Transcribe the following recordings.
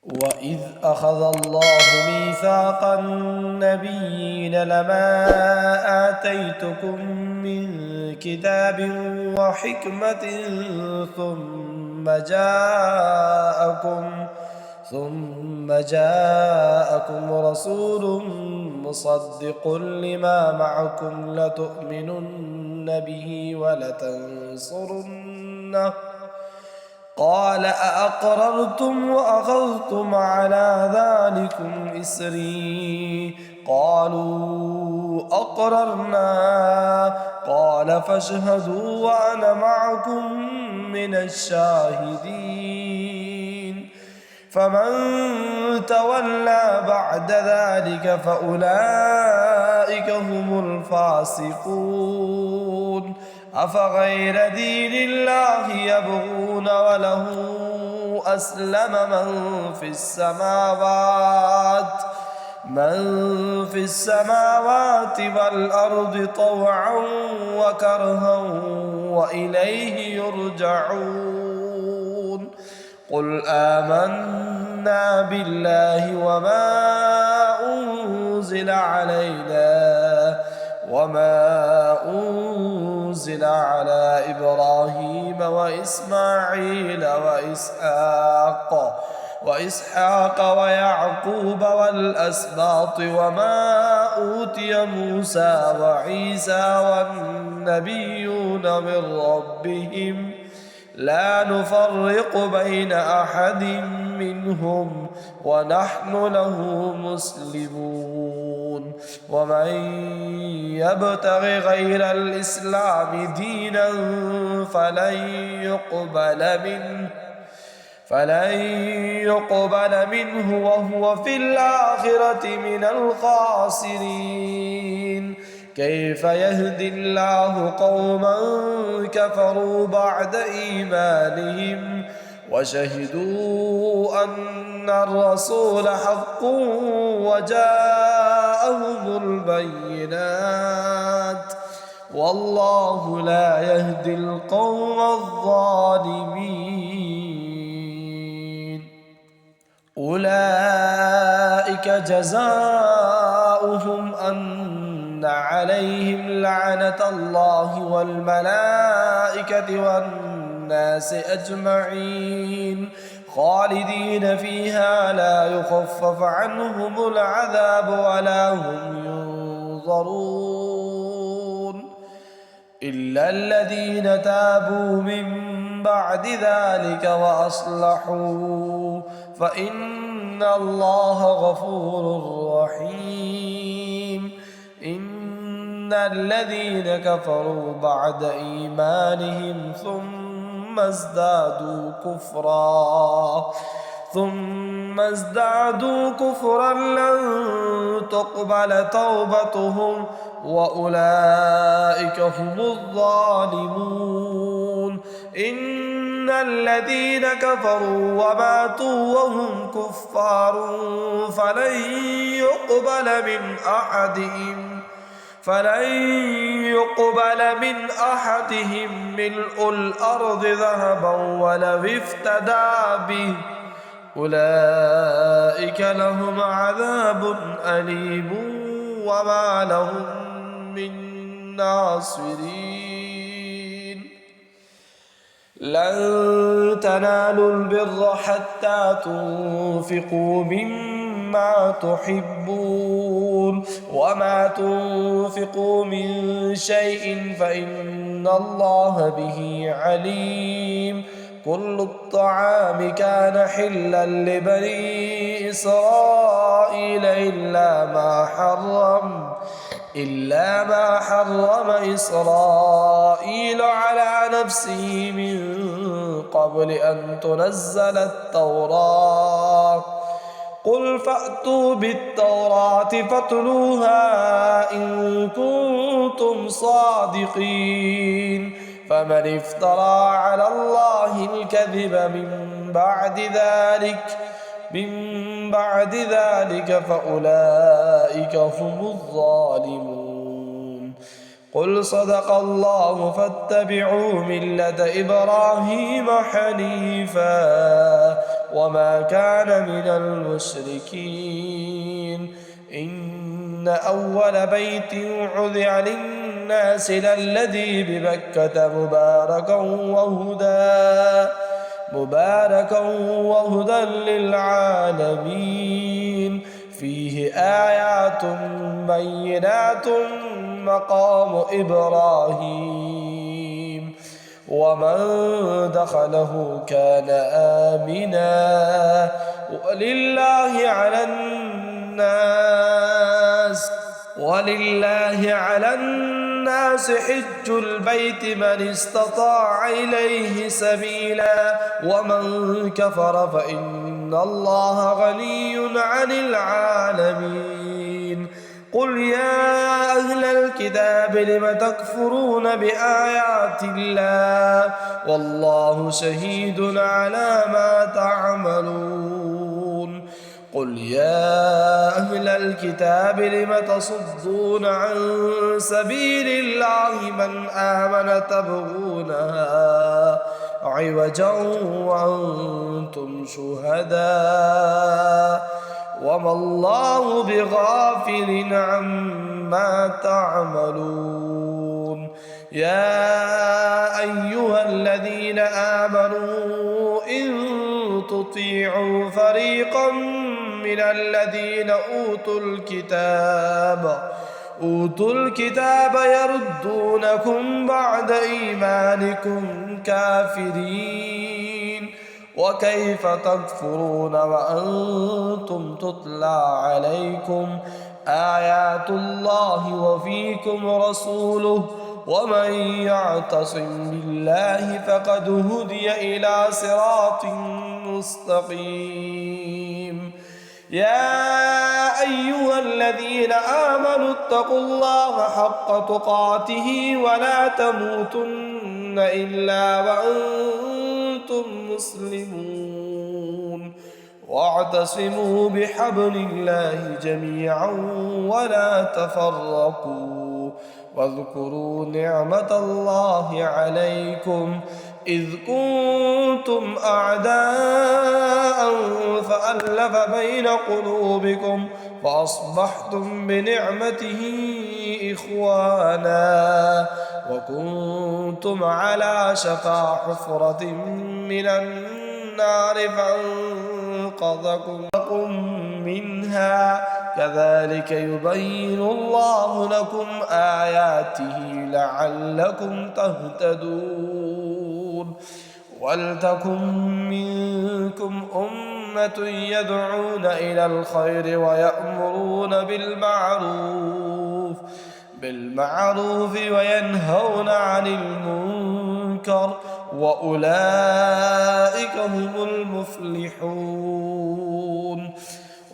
وإذ أخذ الله ميثاق النبيين لما آتيتكم من كتاب وحكمة ثم جاءكم رسول مصدق لما معكم لتؤمنن به ولتنصرنه قال أأقررتم وأخذتم على ذلكم إسري قالوا أقررنا قال فاشهدوا وأنا معكم من الشاهدين فمن تولى بعد ذلك فأولئك هم الفاسقون أفغير دين الله يبغون وله أسلم من في السماوات والأرض طوعا وكرها وإليه يرجعون قل آمنا بالله وما أنزل على إبراهيم وإسماعيل وإسحاق ويعقوب والأسباط وما أوتي موسى وعيسى والنبيون من ربهم لا نفرق بين أحد منهم ونحن له مسلمون ومن يبتغ غير الإسلام دينا فلن يقبل منه وهو في الآخرة من الخاسرين كيف يهدي الله قوما كفروا بعد إيمانهم وشهدوا أن الرسول حق وجاءهم البينات والله لا يهدي القوم الظالمين أولئك جزاؤهم أن عليهم لعنة الله والملائكة والناس أجمعين خالدين فيها لا يخفف عنهم العذاب ولا هم ينظرون إلا الذين تابوا من بعد ذلك وأصلحوا فإن الله غفور رحيم إن الذين كفروا بعد إيمانهم ثم ازدادوا كفرا لن تقبل توبتهم وأولئك هم الظالمون إن الذين كفروا وماتوا وهم كفار فلن يقبل من أحدهم ملء الأرض ذهبا ولو افتدى به أولئك لهم عذاب أليم وما لهم من ناصرين لن تنالوا البر حتى تنفقوا مما تحبون وما تنفقوا من شيء فإن الله به عليم كل الطعام كان حلا لبني إسرائيل إلا ما حرم إسرائيل على نفسه من قبل أن تنزل التوراة قل فأتوا بالتوراة فاتلوها إن كنتم صادقين فمن افترى على الله الكذب من بعد ذلك فأولئك هم الظالمون قل صدق الله فاتبعوا ملة إبراهيم حنيفا وما كان من المشركين. إن أول بيت وضع للناس للذي ببكة مباركا وهدى للعالمين فيه آيات بينات مقام إبراهيم ومن دخله كان آمنا ولله على الناس حج البيت من استطاع إليه سبيلا ومن كفر فإن الله غني عن العالمين. قل يا أهل الكتاب لم تكفرون بآيات الله والله شهيد على ما تعملون. قل يا أهل الكتاب لم تصدون عن سبيل الله من آمن تبغونها عوجا وأنتم شهداء وما الله بغافل عما تعملون. يا أيها الذين آمنوا إن تطيعوا فريقا من الذين أوتوا الكتاب يردونكم بعد إيمانكم كافرين وكيف تكفرون وأنتم تتلى عليكم آيات الله وفيكم رسوله ومن يعتصم بالله فقد هدي إلى صراط مستقيم. يا أيها الذين آمنوا اتقوا الله حق تقاته ولا تموتن إلا وأنتم مسلمون واعتصموا بحبل الله جميعا ولا تفرقوا واذكروا نعمة الله عليكم إذ كنتم أعداء فألف بين قلوبكم فأصبحتم بنعمته إخوانا وكنتم على شفا حفرة من النار فأنقذكم منها كذلك يبين الله لكم آياته لعلكم تهتدون. ولتكن منكم أمة يدعون إلى الخير ويأمرون بالمعروف وينهون عن المنكر وأولئك هم المفلحون.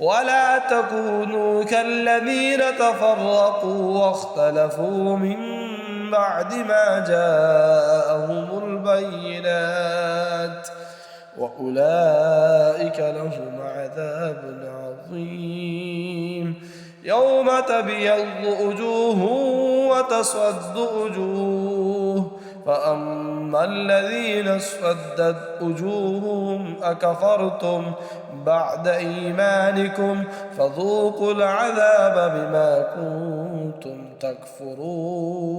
ولا تكونوا كالذين تفرقوا واختلفوا من بعد ما جاءهم البينات وأولئك لهم عذاب عظيم. يوم تبيض وجوه وتسود وجوه فأما الذين اسودت وجوههم أكفرتم بعد إيمانكم فذوقوا العذاب بما كنتم تكفرون.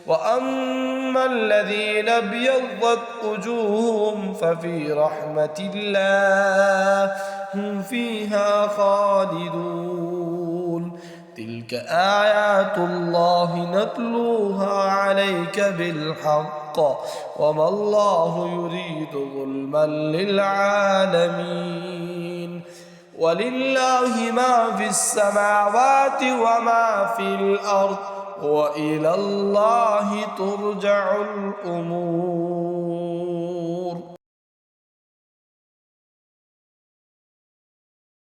وأما الذين ابيضت وجوههم ففي رحمة الله هم فيها خالدون. تلك آيات الله نتلوها عليك بالحق وما الله يريد ظلما للعالمين. ولله ما في السماوات وما في الأرض وإلى الله ترجع الأمور.